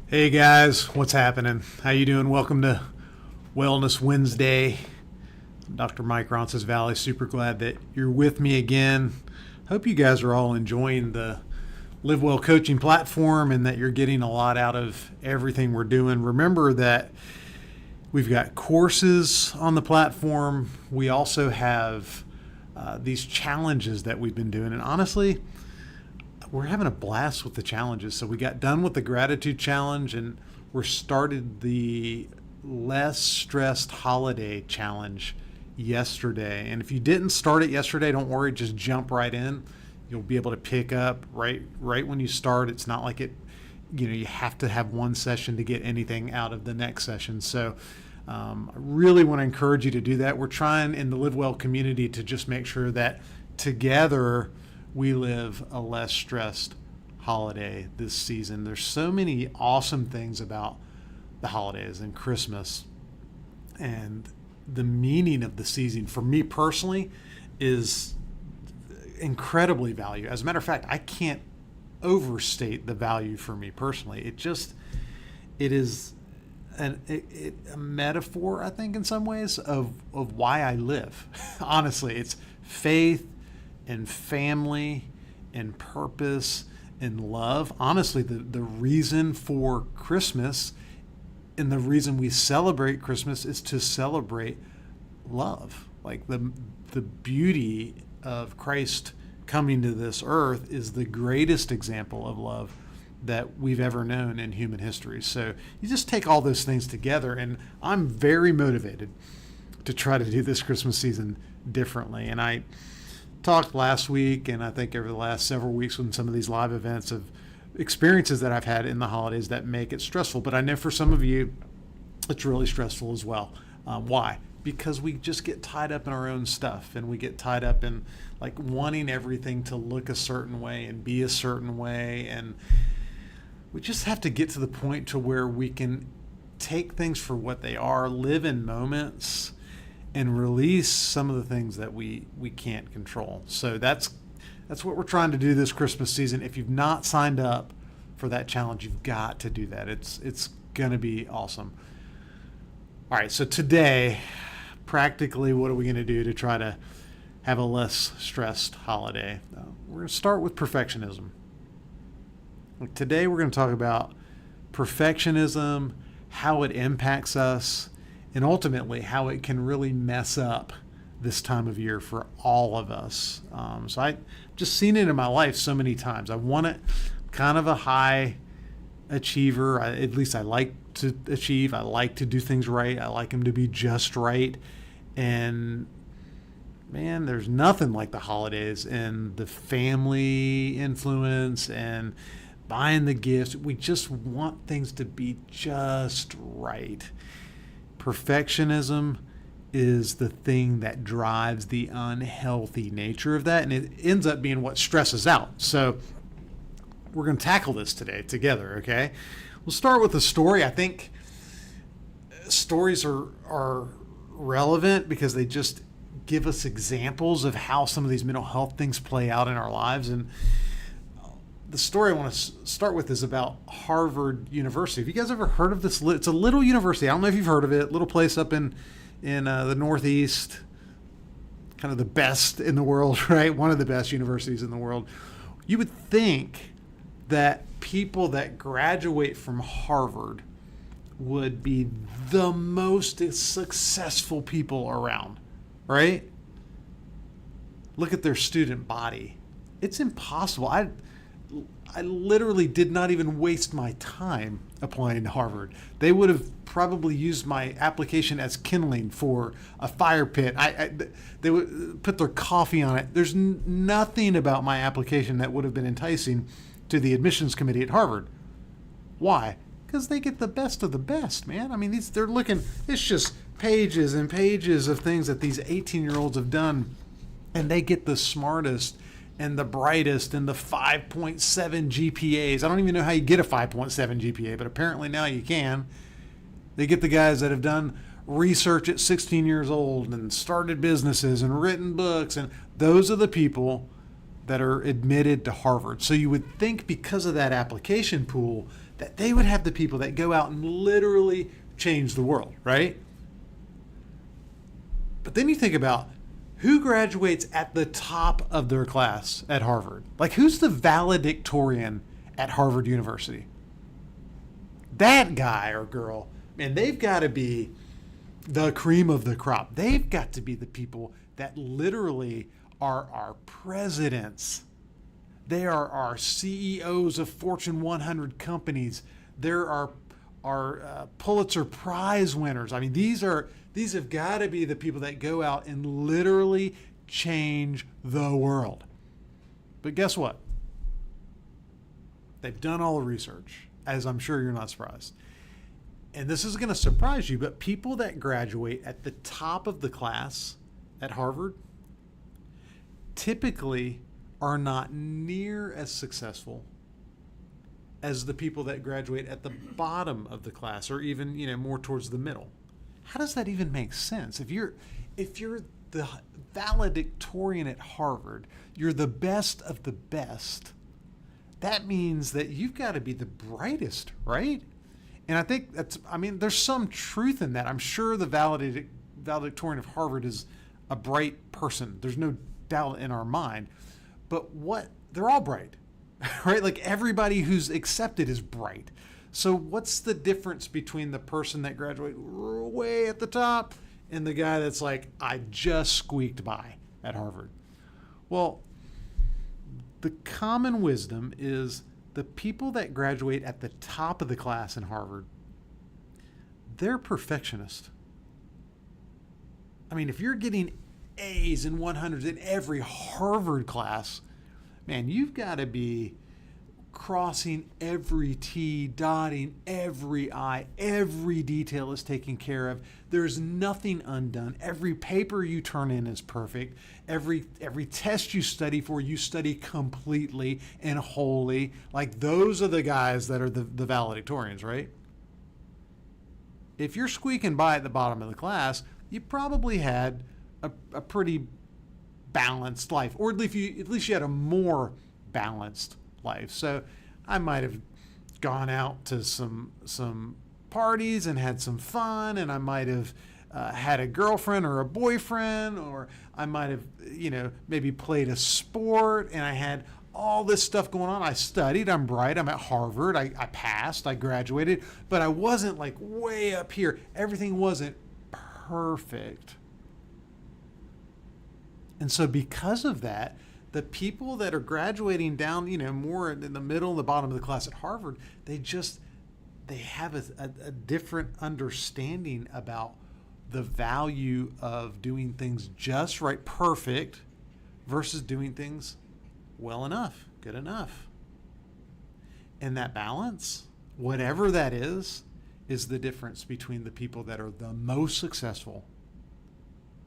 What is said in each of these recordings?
Hey guys, what's happening? How you doing? Welcome to Wellness Wednesday. I'm Dr. Mike Ronces Valley. Super glad that you're with me again. Hope you guys are all enjoying the Live Well coaching platform and that you're getting a lot out of everything we're doing. Remember that we've got courses on the platform. We also have these challenges that we've been doing. And honestly, we're having a blast with the challenges. So we got done with the gratitude challenge and we're started the less stressed holiday challenge yesterday. And if you didn't start it yesterday, don't worry, just jump right in. You'll be able to pick up right when you start. It's not like you have to have one session to get anything out of the next session. So I really want to encourage you to do that. We're trying in the Live Well community to just make sure that together we live a less stressed holiday this season. There's so many awesome things about the holidays and Christmas, and the meaning of the season for me personally is incredibly valuable. As a matter of fact, I can't overstate the value for me personally. It is a metaphor, I think, in some ways of why I live. Honestly, it's faith and family and purpose and love. Honestly, the reason for Christmas and the reason we celebrate Christmas is to celebrate love. Like the beauty of Christ coming to this earth is the greatest example of love that we've ever known in human history. So you just take all those things together, and I'm very motivated to try to do this Christmas season differently. And I talked last week, and I think over the last several weeks with some of these live events of experiences that I've had in the holidays that make it stressful. But I know for some of you, it's really stressful as well. Why? Because we just get tied up in our own stuff, and we get tied up in like wanting everything to look a certain way and be a certain way. And we just have to get to the point to where we can take things for what they are, live in moments, and release some of the things that we can't control. So that's what we're trying to do this Christmas season. If you've not signed up for that challenge, you've got to do that. It's going to be awesome. All right, so today, practically, what are we going to do to try to have a less stressed holiday? We're going to start with perfectionism. Today, we're going to talk about perfectionism, how it impacts us, and ultimately how it can really mess up this time of year for all of us. So I've just seen it in my life so many times. I want it kind of a high achiever. At least I like to achieve. I like to do things right. I like them to be just right. And man, there's nothing like the holidays and the family influence and buying the gifts. We just want things to be just right. Perfectionism is the thing that drives the unhealthy nature of that, and it ends up being what stresses out. So we're going to tackle this today together, okay? We'll start with a story. I think stories are relevant because they just give us examples of how some of these mental health things play out in our lives. And the story I want to start with is about Harvard University. Have you guys ever heard of this? It's a little university. I don't know if you've heard of it. Little place up in the Northeast, kind of the best in the world, right? One of the best universities in the world. You would think that people that graduate from Harvard would be the most successful people around, right? Look at their student body. It's impossible. I literally did not even waste my time applying to Harvard. They would have probably used my application as kindling for a fire pit. They would put their coffee on it. There's nothing about my application that would have been enticing to the admissions committee at Harvard. Why? Because they get the best of the best, man. I mean, they're looking, it's just pages and pages of things that these 18-year-olds have done, and they get the smartest and the brightest and the 5.7 GPAs. I don't even know how you get a 5.7 GPA, but apparently now you can. They get the guys that have done research at 16 years old and started businesses and written books, and those are the people that are admitted to Harvard. So you would think because of that application pool that they would have the people that go out and literally change the world, right? But then you think about who graduates at the top of their class at Harvard. Like, who's the valedictorian at Harvard University? That guy or girl, man, they've got to be the cream of the crop. They've got to be the people that literally are our presidents. They are our CEOs of Fortune 100 companies. They're our Pulitzer Prize winners. I mean, these have got to be the people that go out and literally change the world. But guess what? They've done all the research, as I'm sure you're not surprised. And this is going to surprise you, but people that graduate at the top of the class at Harvard typically are not near as successful as the people that graduate at the bottom of the class, or even, more towards the middle. How does that even make sense? If you're the valedictorian at Harvard, you're the best of the best. That means that you've got to be the brightest, right? And I think there's some truth in that. I'm sure the valedictorian of Harvard is a bright person. There's no doubt in our mind. But they're all bright, right? Like, everybody who's accepted is bright. So what's the difference between the person that graduated way at the top and the guy that's like, I just squeaked by at Harvard? Well, the common wisdom is the people that graduate at the top of the class in Harvard, they're perfectionists. I mean, if you're getting A's and 100s in every Harvard class, man, you've got to be crossing every T, dotting every I, every detail is taken care of. There's nothing undone. Every paper you turn in is perfect. Every test you study for, you study completely and wholly. Like, those are the guys that are the valedictorians, right? If you're squeaking by at the bottom of the class, you probably had a pretty balanced life, or at least you had a more balanced life. So I might have gone out to some parties and had some fun, and I might have had a girlfriend or a boyfriend, or I might have maybe played a sport, and I had all this stuff going on. I studied, I'm bright, I'm at Harvard, I passed, I graduated, but I wasn't like way up here. Everything wasn't perfect. And so because of that, the people that are graduating down, more in the middle and the bottom of the class at Harvard, they have a different understanding about the value of doing things just right, perfect, versus doing things well enough, good enough. And that balance, whatever that is the difference between the people that are the most successful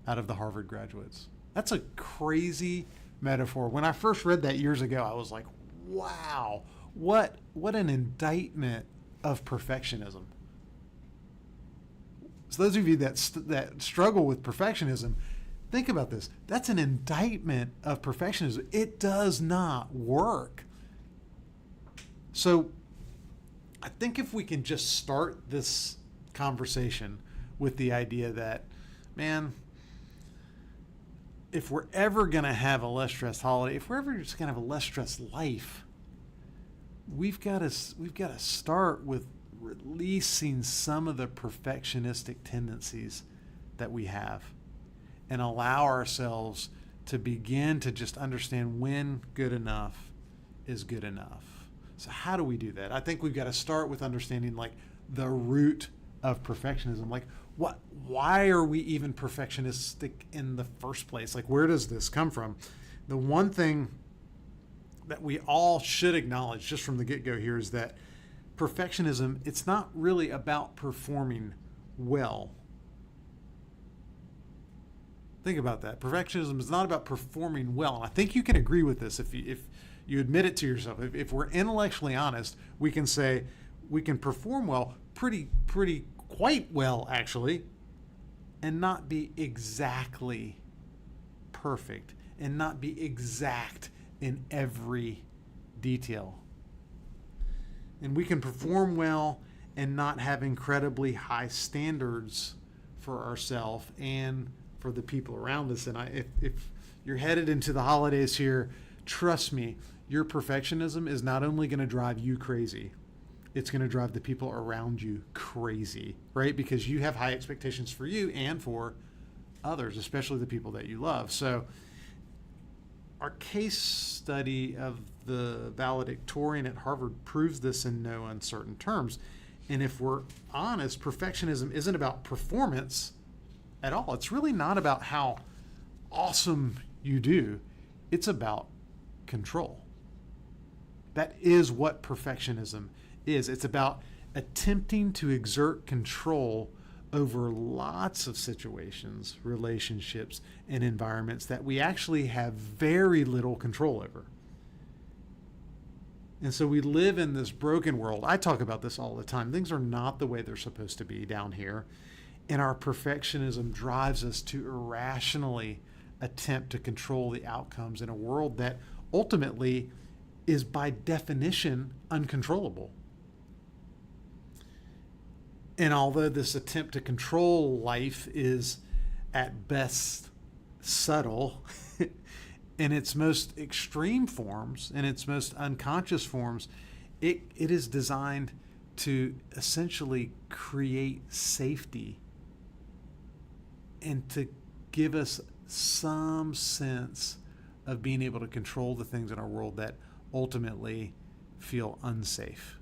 out of the Harvard graduates. That's a crazy metaphor. When I first read that years ago, I was like, wow, what an indictment of perfectionism. So those of you that struggle with perfectionism, think about this. That's an indictment of perfectionism. It does not work. So I think if we can just start this conversation with the idea that, man, if we're ever going to have a less stressed holiday, if we're ever just going to have a less stressed life, we've got to start with releasing some of the perfectionistic tendencies that we have, and allow ourselves to begin to just understand when good enough is good enough. So how do we do that? I think we've got to start with understanding like the root of perfectionism. Like, why are we even perfectionistic in the first place? Like, where does this come from? The one thing that we all should acknowledge just from the get-go here is that perfectionism, it's not really about performing well. Think about that. Perfectionism is not about performing well. And I think you can agree with this if you admit it to yourself. If we're intellectually honest, we can say we can perform well, quite well actually, and not be exactly perfect and not be exact in every detail. And we can perform well and not have incredibly high standards for ourselves and for the people around us. And if you're headed into the holidays here, trust me, your perfectionism is not only going to drive you crazy, it's going to drive the people around you crazy, right? Because you have high expectations for you and for others, especially the people that you love. So our case study of the valedictorian at Harvard proves this in no uncertain terms. And if we're honest, perfectionism isn't about performance at all. It's really not about how awesome you do. It's about control. That is what perfectionism is. It's about attempting to exert control over lots of situations, relationships, and environments that we actually have very little control over. And so we live in this broken world. I talk about this all the time. Things are not the way they're supposed to be down here. And our perfectionism drives us to irrationally attempt to control the outcomes in a world that ultimately is by definition uncontrollable. And although this attempt to control life is at best subtle, in its most extreme forms, in its most unconscious forms, it is designed to essentially create safety and to give us some sense of being able to control the things in our world that ultimately feel unsafe.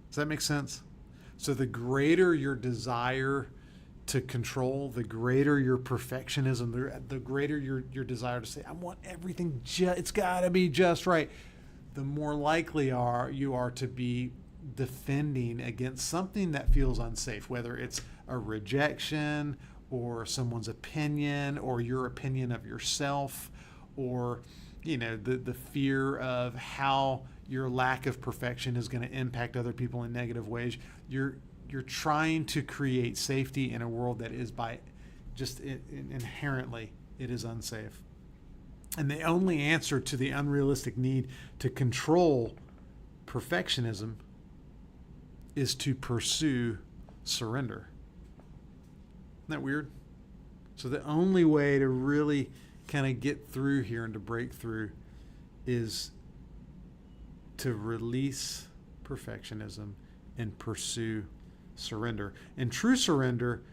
Does that make sense? So the greater your desire to control, the greater your perfectionism, the greater your desire to say, I want everything it's got to be just right, the more likely you are to be defending against something that feels unsafe, whether it's a rejection or someone's opinion or your opinion of yourself, or the fear of how your lack of perfection is going to impact other people in negative ways. You're trying to create safety in a world that is by just inherently it is unsafe. And the only answer to the unrealistic need to control perfectionism is to pursue surrender. Isn't that weird? So the only way to really kind of get through here and to break through is to release perfectionism and pursue surrender. And true surrender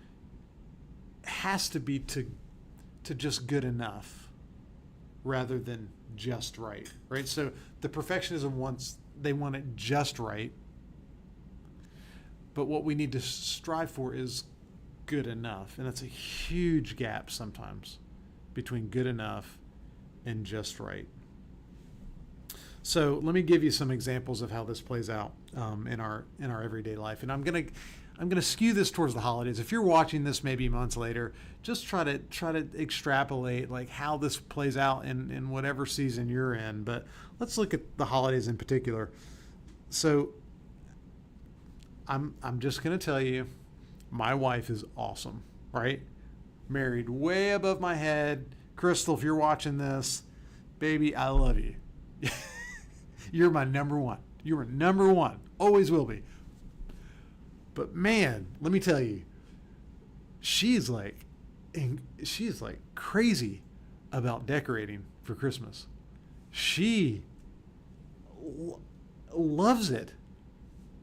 has to be to just good enough rather than just right. So the perfectionism they want it just right. But what we need to strive for is good enough. And that's a huge gap sometimes between good enough and just right. So let me give you some examples of how this plays out in our everyday life. And I'm gonna skew this towards the holidays. If you're watching this maybe months later, just try to extrapolate like how this plays out in whatever season you're in. But let's look at the holidays in particular. So I'm just gonna tell you, my wife is awesome, right? Married way above my head. Crystal, if you're watching this, baby, I love you. You're my number one. You're number one. Always will be. But man, let me tell you, she's like crazy about decorating for Christmas. She loves it.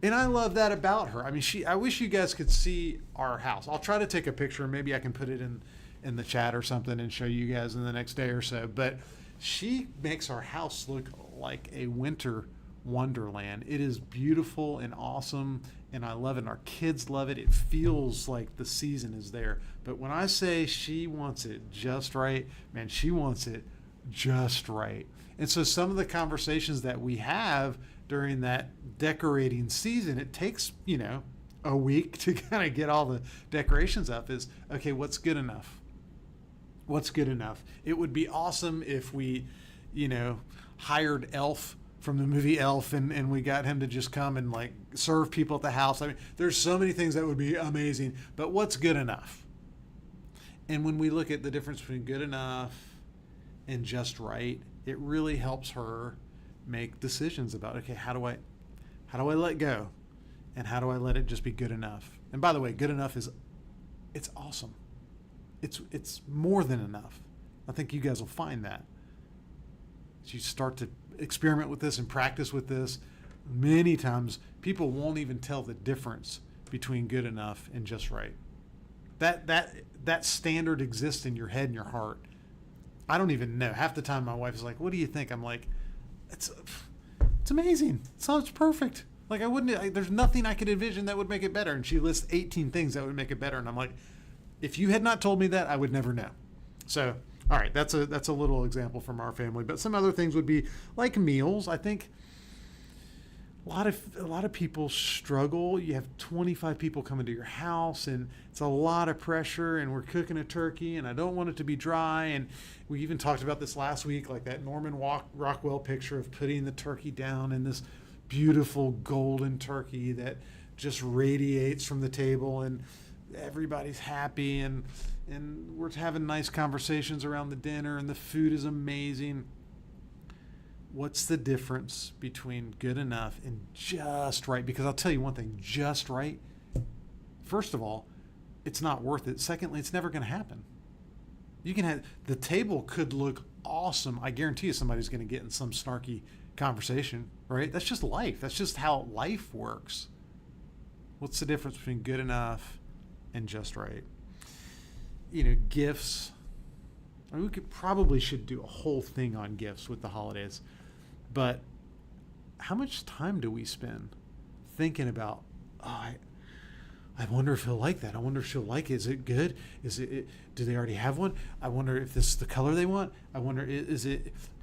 And I love that about her. I mean, I wish you guys could see our house. I'll try to take a picture. Maybe I can put it in the chat or something and show you guys in the next day or so. But she makes our house look like a winter wonderland. It is beautiful and awesome, and I love it. And our kids love it. It feels like the season is there. But when I say she wants it just right, man, she wants it just right. And so some of the conversations that we have during that decorating season, it takes, a week to kind of get all the decorations up, is, okay, what's good enough? What's good enough? It would be awesome if we, hired Elf from the movie Elf and we got him to just come and like serve people at the house. I mean, there's so many things that would be amazing, but what's good enough? And when we look at the difference between good enough and just right, it really helps her make decisions about, okay, how do How do I let go? And how do I let it just be good enough? And by the way, good enough it's awesome. It's more than enough. I think you guys will find that. As you start to experiment with this and practice with this, many times people won't even tell the difference between good enough and just right. That standard exists in your head and your heart. I don't even know. Half the time my wife is like, "What do you think?" I'm like, it's amazing. It's perfect. Like there's nothing I could envision that would make it better. And she lists 18 things that would make it better. And I'm like, if you had not told me that, I would never know. So, all right, that's a little example from our family. But some other things would be like meals. I think a lot of people struggle. You have 25 people coming to your house, and it's a lot of pressure. And we're cooking a turkey, and I don't want it to be dry. And we even talked about this last week, like that Norman Rockwell picture of putting the turkey down in this beautiful golden turkey that just radiates from the table, and everybody's happy, and we're having nice conversations around the dinner, and the food is amazing. What's the difference between good enough and just right? Because I'll tell you one thing, just right, first of all, it's not worth it. Secondly, it's never going to happen. You can have, the table could look awesome. I guarantee you somebody's going to get in some snarky conversation, right? That's just life. That's just how life works. What's the difference between good enough and just right? Gifts. I mean, we should do a whole thing on gifts with the holidays. But how much time do we spend thinking about, I wonder if he'll like that. I wonder if she'll like it. Is it good? Do they already have one? I wonder if this is the color they want. I wonder,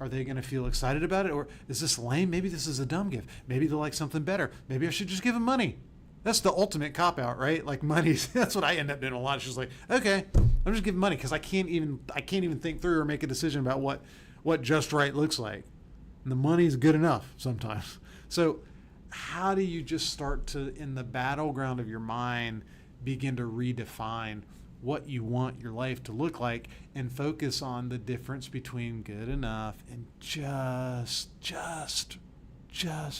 are they going to feel excited about it? Or is this lame? Maybe this is a dumb gift. Maybe they'll like something better. Maybe I should just give them money. That's the ultimate cop-out, right? Like money. That's what I end up doing a lot. It's just like, okay, I'm just giving money because I can't even think through or make a decision about what just right looks like. And the money is good enough sometimes. So how do you just start to, in the battleground of your mind, begin to redefine what you want your life to look like and focus on the difference between good enough and just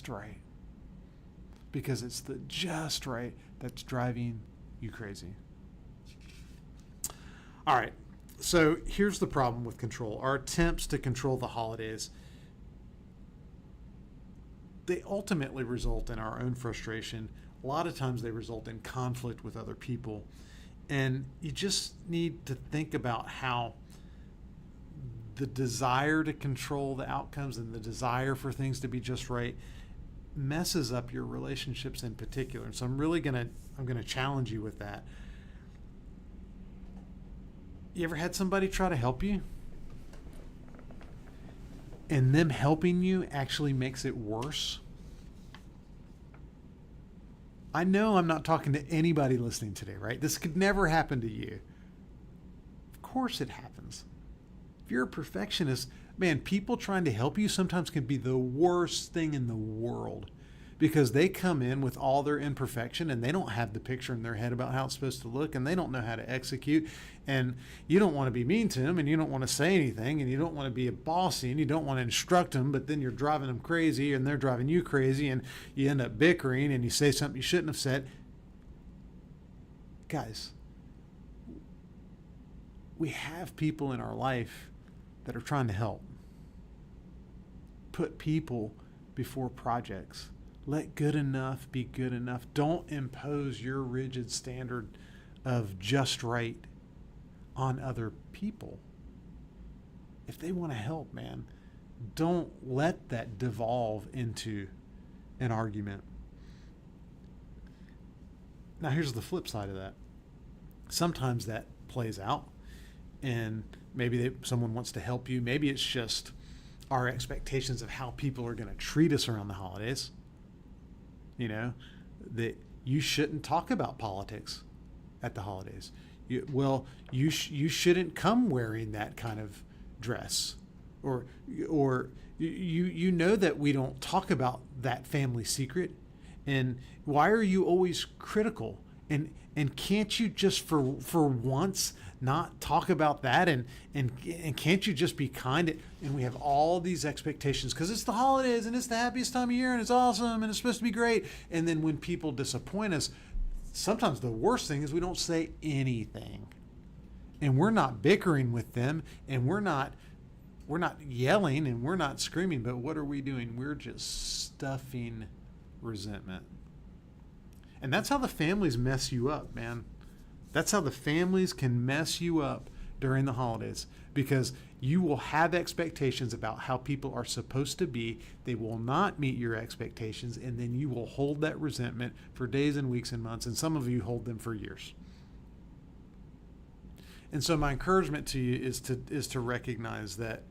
right? Because it's the just right that's driving you crazy. All right. So here's the problem with control. Our attempts to control the holidays, they ultimately result in our own frustration. A lot of times they result in conflict with other people. And you just need to think about how the desire to control the outcomes and the desire for things to be just right messes up your relationships in particular. And so I'm going to challenge you with that. You ever had somebody try to help you? And them helping you actually makes it worse? I know I'm not talking to anybody listening today, right? This could never happen to you. Of course it happens. If you're a perfectionist, man, people trying to help you sometimes can be the worst thing in the world because they come in with all their imperfection and they don't have the picture in their head about how it's supposed to look and they don't know how to execute. And you don't want to be mean to them and you don't want to say anything and you don't want to be a bossy and you don't want to instruct them, but then you're driving them crazy and they're driving you crazy and you end up bickering and you say something you shouldn't have said. Guys, we have people in our life that are trying to help. Put people before projects. Let good enough be good enough. Don't impose your rigid standard of just right on other people. If they want to help, man, don't let that devolve into an argument. Now, here's the flip side of that. Sometimes that plays out. And maybe someone wants to help you. Maybe it's just our expectations of how people are going to treat us around the holidays. That you shouldn't talk about politics at the holidays. You shouldn't come wearing that kind of dress. Or you know that we don't talk about that family secret. And why are you always critical? And can't you just for once not talk about that? And can't you just be kind? And we have all these expectations because it's the holidays and it's the happiest time of year and it's awesome and it's supposed to be great. And then when people disappoint us, sometimes the worst thing is we don't say anything. And we're not bickering with them, and we're not yelling, and we're not screaming, but what are we doing? We're just stuffing resentment. And that's how the families mess you up, man. That's how the families can mess you up during the holidays, because you will have expectations about how people are supposed to be. They will not meet your expectations, and then you will hold that resentment for days and weeks and months, and some of you hold them for years. And so my encouragement to you is to recognize that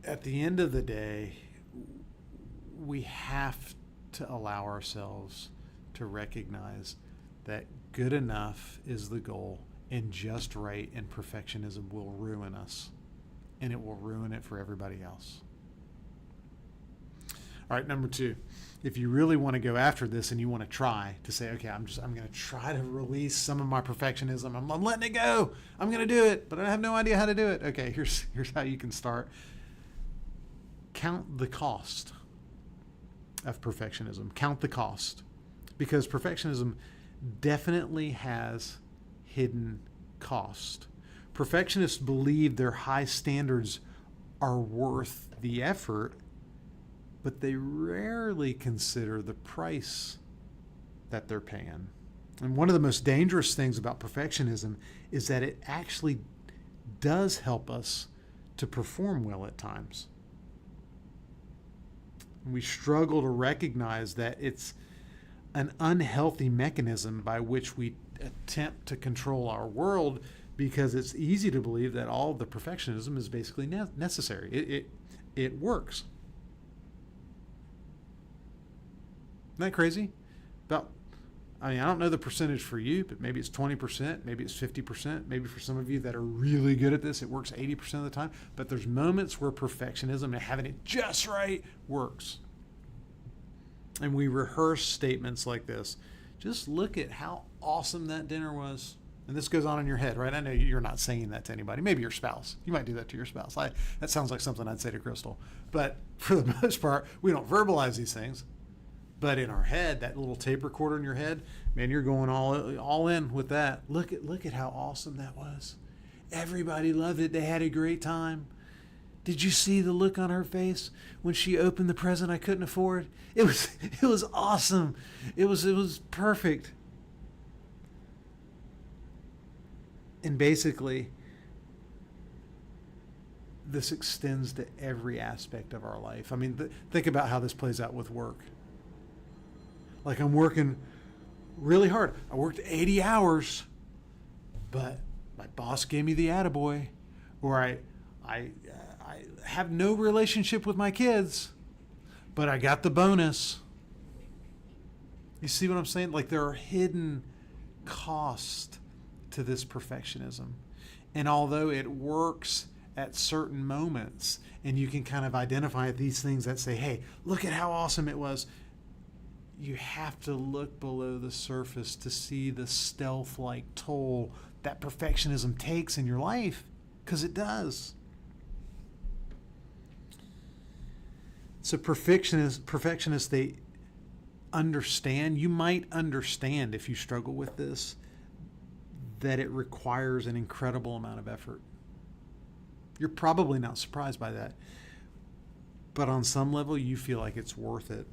at the end of the day, we have to allow ourselves to recognize that good enough is the goal, and just right and perfectionism will ruin us, and it will ruin it for everybody else. All right, number 2, if you really want to go after this and you want to try to say, okay, I'm going to try to release some of my perfectionism. I'm letting it go. I'm going to do it, but I have no idea how to do it. Okay, here's how you can start. Count the cost of perfectionism. Count the cost, because perfectionism definitely has hidden cost. Perfectionists believe their high standards are worth the effort, but they rarely consider the price that they're paying. And one of the most dangerous things about perfectionism is that it actually does help us to perform well at times. We struggle to recognize that it's an unhealthy mechanism by which we attempt to control our world, because it's easy to believe that all of the perfectionism is basically necessary. It works. Isn't that crazy? I don't know the percentage for you, but maybe it's 20%, maybe it's 50%, maybe for some of you that are really good at this, it works 80% of the time. But there's moments where perfectionism and having it just right works. And we rehearse statements like this. Just look at how awesome that dinner was. And this goes on in your head, right? I know you're not saying that to anybody. Maybe your spouse. You might do that to your spouse. That sounds like something I'd say to Crystal. But for the most part, we don't verbalize these things. But in our head, that little tape recorder in your head, man, you're going all in with that. Look at how awesome that was. Everybody loved it. They had a great time. Did you see the look on her face when she opened the present I couldn't afford? It was awesome. It was perfect. And basically, this extends to every aspect of our life. I mean, think about how this plays out with work. Like, I'm working really hard. I worked 80 hours, but my boss gave me the attaboy. Or I have no relationship with my kids, but I got the bonus. You see what I'm saying? Like, there are hidden costs to this perfectionism. And although it works at certain moments, and you can kind of identify these things that say, hey, look at how awesome it was, you have to look below the surface to see the stealth-like toll that perfectionism takes in your life, because it does. So perfectionists, they understand, you might understand if you struggle with this, that it requires an incredible amount of effort. You're probably not surprised by that, but on some level you feel like it's worth it.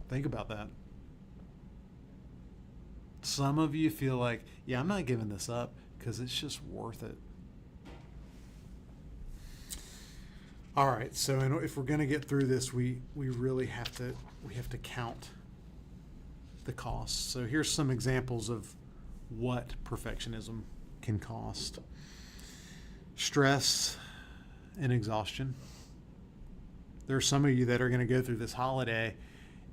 Think about that. Some of you feel like, yeah, I'm not giving this up because it's just worth it. All right, so if we're going to get through this, we really have to count the costs. So here's some examples of what perfectionism can cost. Stress and exhaustion. There are some of you that are going to go through this holiday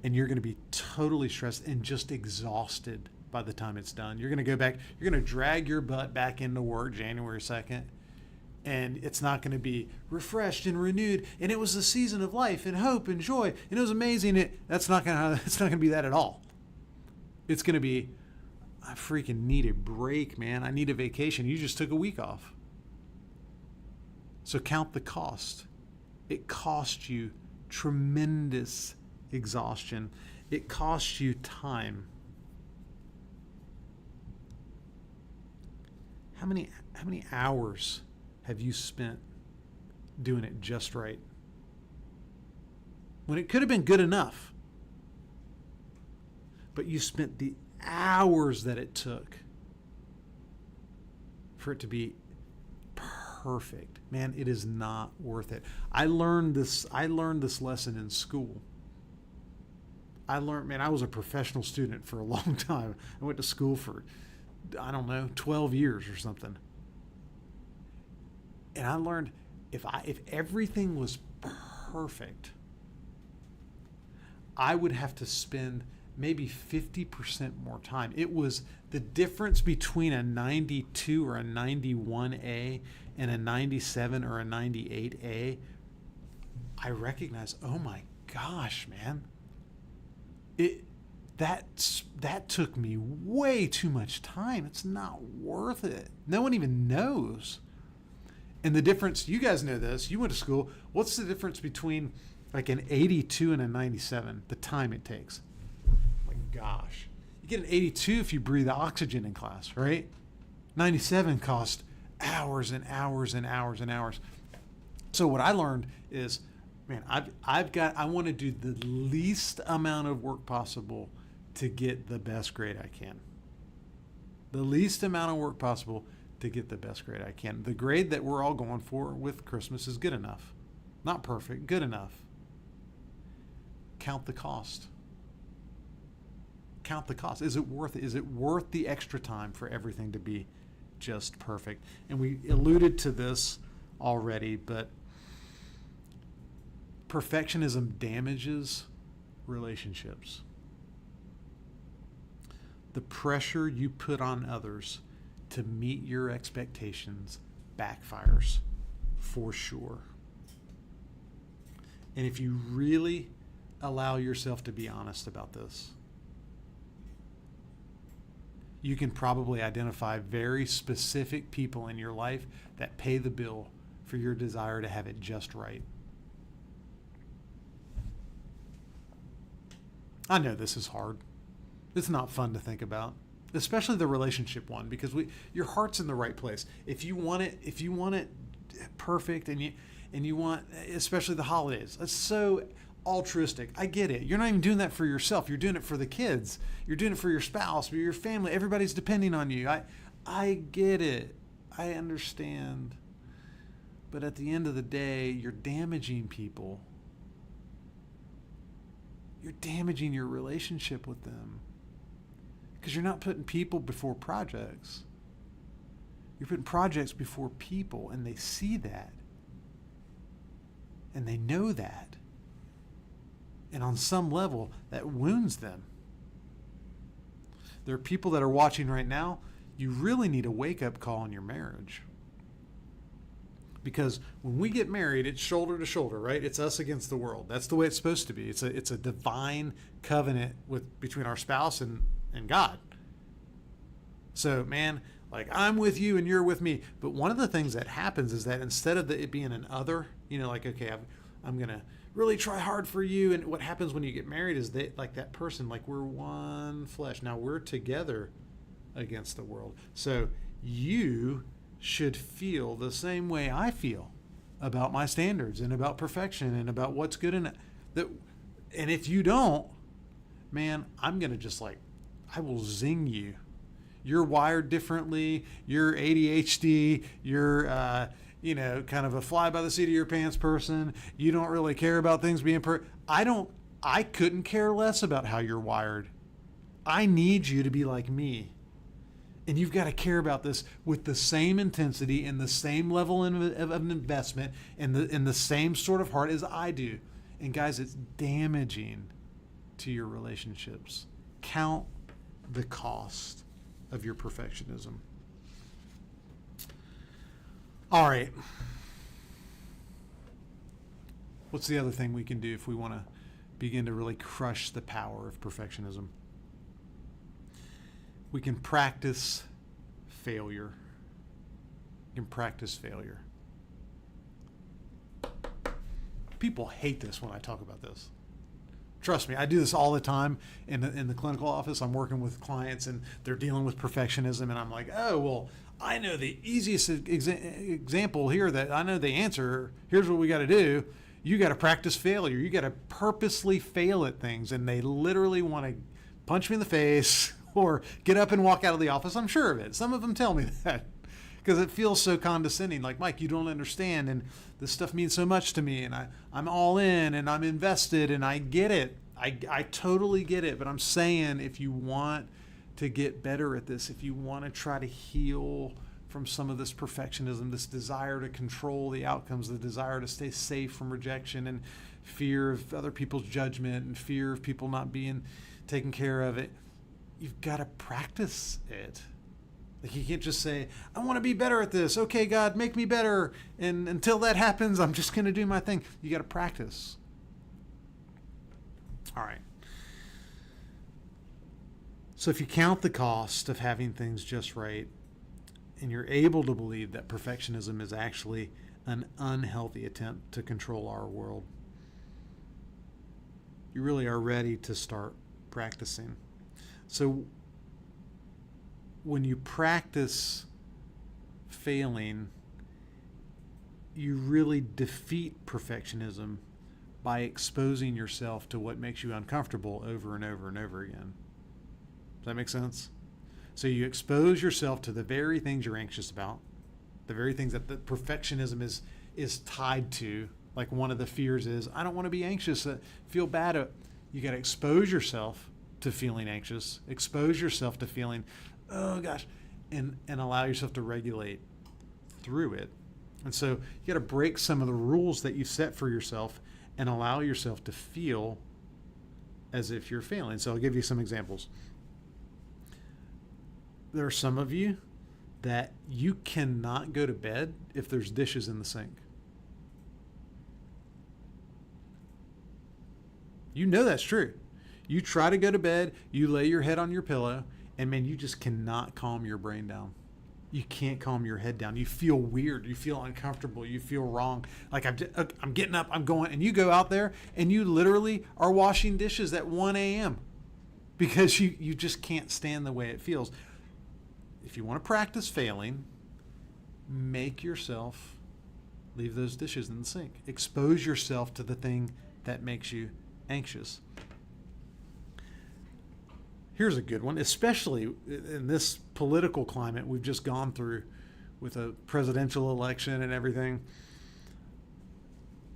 and you're going to be totally stressed and just exhausted by the time it's done. You're going to go back, you're going to drag your butt back into work January 2nd, and it's not going to be refreshed and renewed. And it was a season of life and hope and joy, and it was amazing. It's not going to be that at all. It's going to be, I freaking need a break, man. I need a vacation. You just took a week off. So count the cost. It costs you tremendous exhaustion. It costs you time. How many hours have you spent doing it just right? When it could have been good enough. But you spent the hours that it took for it to be perfect. Man, it is not worth it. I learned this lesson in school. I was a professional student for a long time. I went to school for, 12 years or something. And I learned if everything was perfect, I would have to spend maybe 50% more time. It was the difference between a 92 or a 91A and a 97 or a 98A. I recognized, oh my gosh, man. That took me way too much time. It's not worth it. No one even knows. And the difference, you guys know this, you went to school. What's the difference between like an 82 and a 97? The time it takes. My gosh. You get an 82 if you breathe oxygen in class, right? 97 cost hours and hours and hours and hours. So what I learned is, man, I want to do the least amount of work possible to get the best grade I can. The least amount of work possible to get the best grade I can. The grade that we're all going for with Christmas is good enough. Not perfect, good enough. Count the cost. Count the cost. Is it worth it? Is it worth the extra time for everything to be just perfect? And we alluded to this already, but perfectionism damages relationships. The pressure you put on others to meet your expectations backfires for sure. And if you really allow yourself to be honest about this, you can probably identify very specific people in your life that pay the bill for your desire to have it just right. I know this is hard. It's not fun to think about, especially the relationship one, because your heart's in the right place. If you want it perfect, and you want, especially the holidays, it's so altruistic. I get it. You're not even doing that for yourself. You're doing it for the kids. You're doing it for your spouse, for your family. Everybody's depending on you. I get it. I understand. But at the end of the day, you're damaging people. You're damaging your relationship with them. Because you're not putting people before projects. You're putting projects before people, and they see that. And they know that. And on some level, that wounds them. There are people that are watching right now. You really need a wake-up call in your marriage. Because when we get married, it's shoulder to shoulder, right? It's us against the world. That's the way it's supposed to be. It's a divine covenant between our spouse and God. So, man, like, I'm with you and you're with me. But one of the things that happens is that instead of it being an other, like, okay, I'm going to really try hard for you. And what happens when you get married is that person, like, we're one flesh. Now we're together against the world. So you should feel the same way I feel about my standards and about perfection and about what's good in it. And if you don't, man, I'm going to I will zing you. You're wired differently. You're ADHD. You're, kind of a fly by the seat of your pants person. You don't really care about things being I couldn't care less about how you're wired. I need you to be like me. And you've got to care about this with the same intensity and the same level of investment and the same sort of heart as I do. And guys, it's damaging to your relationships. Count the cost of your perfectionism. All right. What's the other thing we can do if we want to begin to really crush the power of perfectionism? we can practice failure. You can practice failure. People hate this when I talk about this. Trust me, I do this all the time in the clinical office. I'm working with clients and they're dealing with perfectionism, and I'm like, oh, well, I know the easiest example here, that I know the answer. Here's what we got to do. You got to practice failure. You got to purposely fail at things. And they literally want to punch me in the face or get up and walk out of the office. I'm sure of it. Some of them tell me that because it feels so condescending. Like, Mike, you don't understand. And this stuff means so much to me. And I'm all in and I'm invested and I get it. I totally get it. But I'm saying, if you want to get better at this, if you want to try to heal from some of this perfectionism, this desire to control the outcomes, the desire to stay safe from rejection and fear of other people's judgment and fear of people not being taken care of, it, you've got to practice it. Like, you can't just say, I want to be better at this. Okay, God, make me better. And until that happens, I'm just going to do my thing. You got to practice. All right. So if you count the cost of having things just right, and you're able to believe that perfectionism is actually an unhealthy attempt to control our world, you really are ready to start practicing. So when you practice failing, you really defeat perfectionism by exposing yourself to what makes you uncomfortable over and over and over again. Does that make sense? So you expose yourself to the very things you're anxious about, the very things that the perfectionism is tied to. Like, one of the fears is, I don't want to be anxious, feel bad. You got to expose yourself to feeling anxious, expose yourself to feeling, oh gosh, and allow yourself to regulate through it. And so you got to break some of the rules that you set for yourself and allow yourself to feel as if you're failing. So I'll give you some examples. There are some of you that you cannot go to bed if there's dishes in the sink. You know that's true. You try to go to bed, you lay your head on your pillow, and man, you just cannot calm your brain down. You can't calm your head down. You feel weird. You feel uncomfortable. You feel wrong. Like, I'm getting up, I'm going, and you go out there and you literally are washing dishes at 1 a.m. because you just can't stand the way it feels. If you want to practice failing, make yourself leave those dishes in the sink. Expose yourself to the thing that makes you anxious. Here's a good one, especially in this political climate we've just gone through with a presidential election and everything.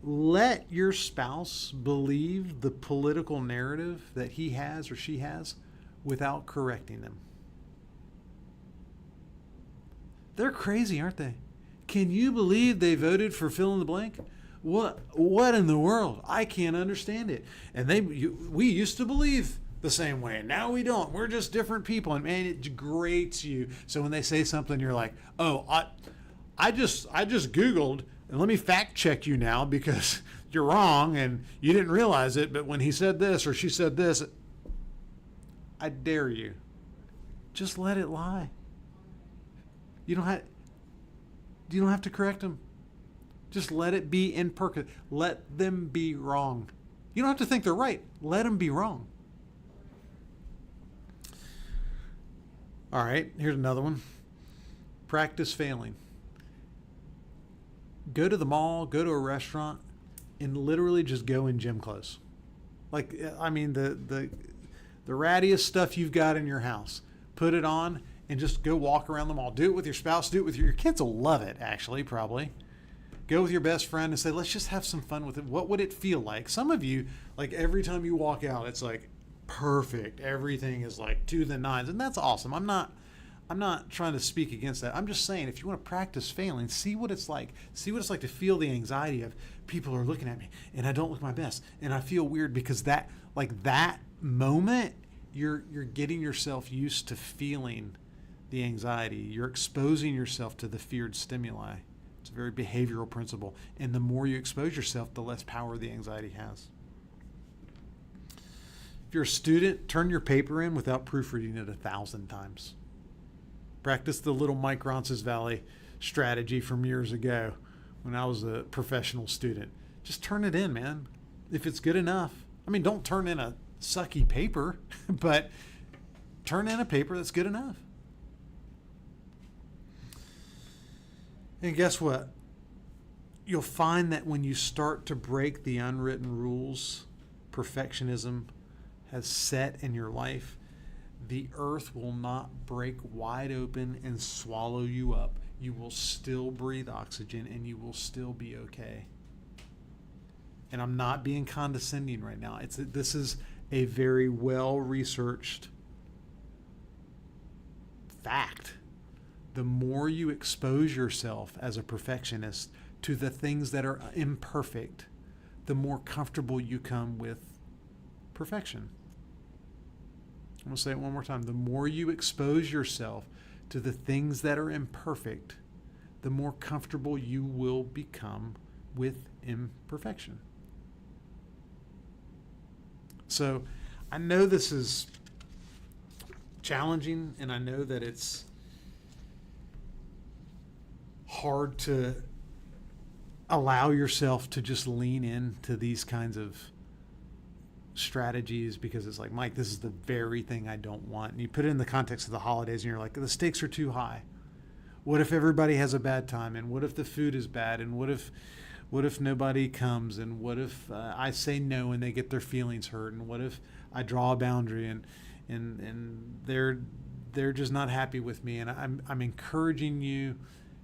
Let your spouse believe the political narrative that he has or she has without correcting them. They're crazy, aren't they? Can you believe they voted for fill in the blank? What in the world? I can't understand it. And we used to believe the same way. Now we don't. We're just different people. And man, it grates you. So when they say something, you're like, oh, I just Googled, and let me fact check you now because you're wrong and you didn't realize it. But when he said this or she said this, I dare you. Just let it lie. You don't have to correct them. Just let it be imperfect. Let them be wrong. You don't have to think they're right. Let them be wrong. All right, here's another one. Practice failing. Go to the mall, go to a restaurant, and literally just go in gym clothes. Like, I mean, the rattiest stuff you've got in your house. Put it on and just go walk around the mall. Do it with your spouse. Do it with your kids will love it, actually, probably. Go with your best friend and say, let's just have some fun with it. What would it feel like? Some of you, like, every time you walk out, it's like perfect. Everything is like to the nines, and that's awesome. I'm not trying to speak against that. I'm just saying, if you want to practice failing, see what it's like. See what it's like to feel the anxiety of people are looking at me and I don't look my best and I feel weird, because that moment, you're getting yourself used to feeling the anxiety. You're exposing yourself to the feared stimuli. It's a very behavioral principle. And the more you expose yourself, the less power the anxiety has. If you're a student, turn your paper in without proofreading it 1,000 times. Practice the little Mike Roncesvalles strategy from years ago when I was a professional student. Just turn it in, man. If it's good enough. I mean, don't turn in a sucky paper, but turn in a paper that's good enough. And guess what? You'll find that when you start to break the unwritten rules perfectionism has set in your life, the earth will not break wide open and swallow you up. You will still breathe oxygen and you will still be okay. And I'm not being condescending right now. This is a very well-researched fact. The more you expose yourself as a perfectionist to the things that are imperfect, the more comfortable you come with perfection. I'm going to say it one more time. The more you expose yourself to the things that are imperfect, the more comfortable you will become with imperfection. So I know this is challenging, and I know that it's hard to allow yourself to just lean into these kinds of strategies because it's like, Mike, this is the very thing I don't want. And you put it in the context of the holidays and you're like, the stakes are too high. What if everybody has a bad time? And what if the food is bad? And what if nobody comes? And what if I say no and they get their feelings hurt? And what if I draw a boundary and they're just not happy with me? And I'm encouraging you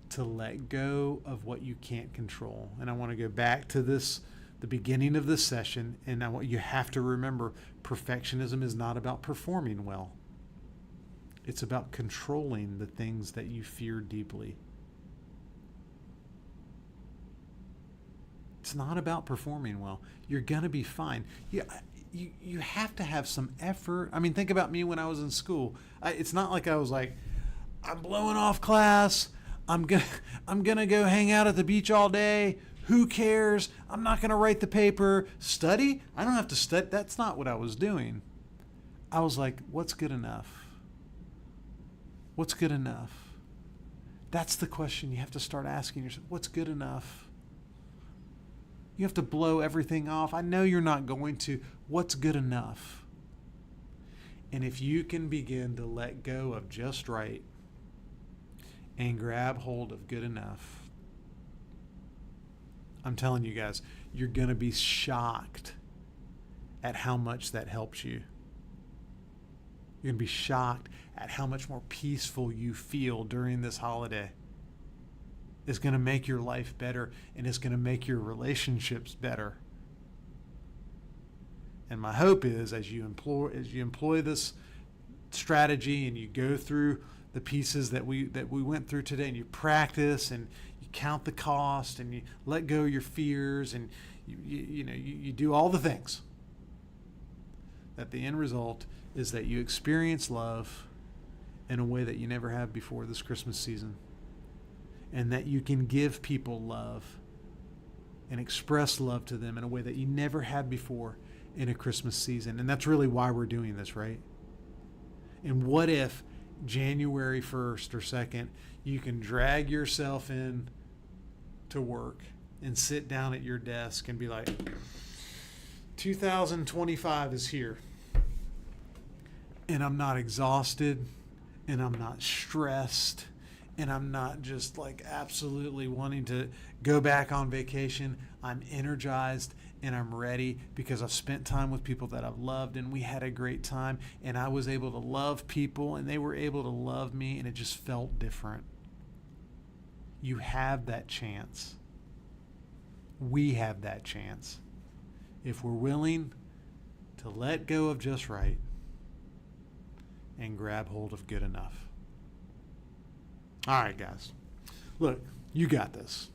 to let go of what you can't control. And I want to go back to the beginning of this session, and I want you have to remember, perfectionism is not about performing well. It's about controlling the things that you fear deeply. It's not about performing well. You're going to be fine. You have to have some effort. I mean, think about me when I was in school. It's not like I was like, I'm blowing off class. I'm gonna go hang out at the beach all day. Who cares? I'm not gonna write the paper. Study? I don't have to study. That's not what I was doing. I was like, what's good enough? What's good enough? That's the question you have to start asking yourself. What's good enough? You have to blow everything off. I know you're not going to. What's good enough? And if you can begin to let go of just right and grab hold of good enough, I'm telling you guys, you're going to be shocked at how much that helps you. You're going to be shocked at how much more peaceful you feel during this holiday. It's going to make your life better, and it's going to make your relationships better. And my hope is, as you employ this strategy and you go through the pieces that we went through today, and you practice and you count the cost and you let go of your fears and you do all the things, that the end result is that you experience love in a way that you never have before this Christmas season, and that you can give people love and express love to them in a way that you never had before in a Christmas season. And that's really why we're doing this, right? And what if January 1st or 2nd, you can drag yourself in to work and sit down at your desk and be like, 2025 is here. And I'm not exhausted, and I'm not stressed, and I'm not just like absolutely wanting to go back on vacation. I'm energized and I'm ready because I've spent time with people that I've loved, and we had a great time, and I was able to love people and they were able to love me, and it just felt different. You have that chance. We have that chance. If we're willing to let go of just right and grab hold of good enough. All right, guys. Look, you got this.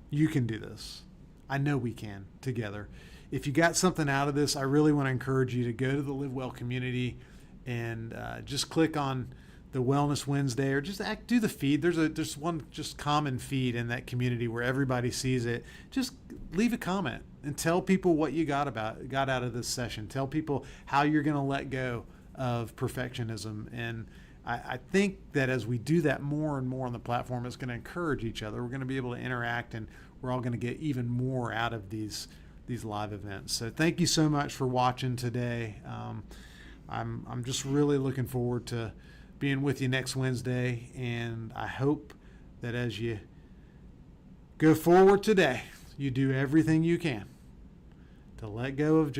You can do this. I know we can together. If you got something out of this, I really want to encourage you to go to the Live Well community and just click on the Wellness Wednesday, or just do the feed. There's one just common feed in that community where everybody sees it. Just leave a comment and tell people what you got out of this session. Tell people how you're going to let go of perfectionism. And I think that as we do that more and more on the platform, it's going to encourage each other. We're going to be able to interact, and we're all going to get even more out of these live events. So thank you so much for watching today. I'm just really looking forward to being with you next Wednesday, and I hope that as you go forward today, you do everything you can to let go of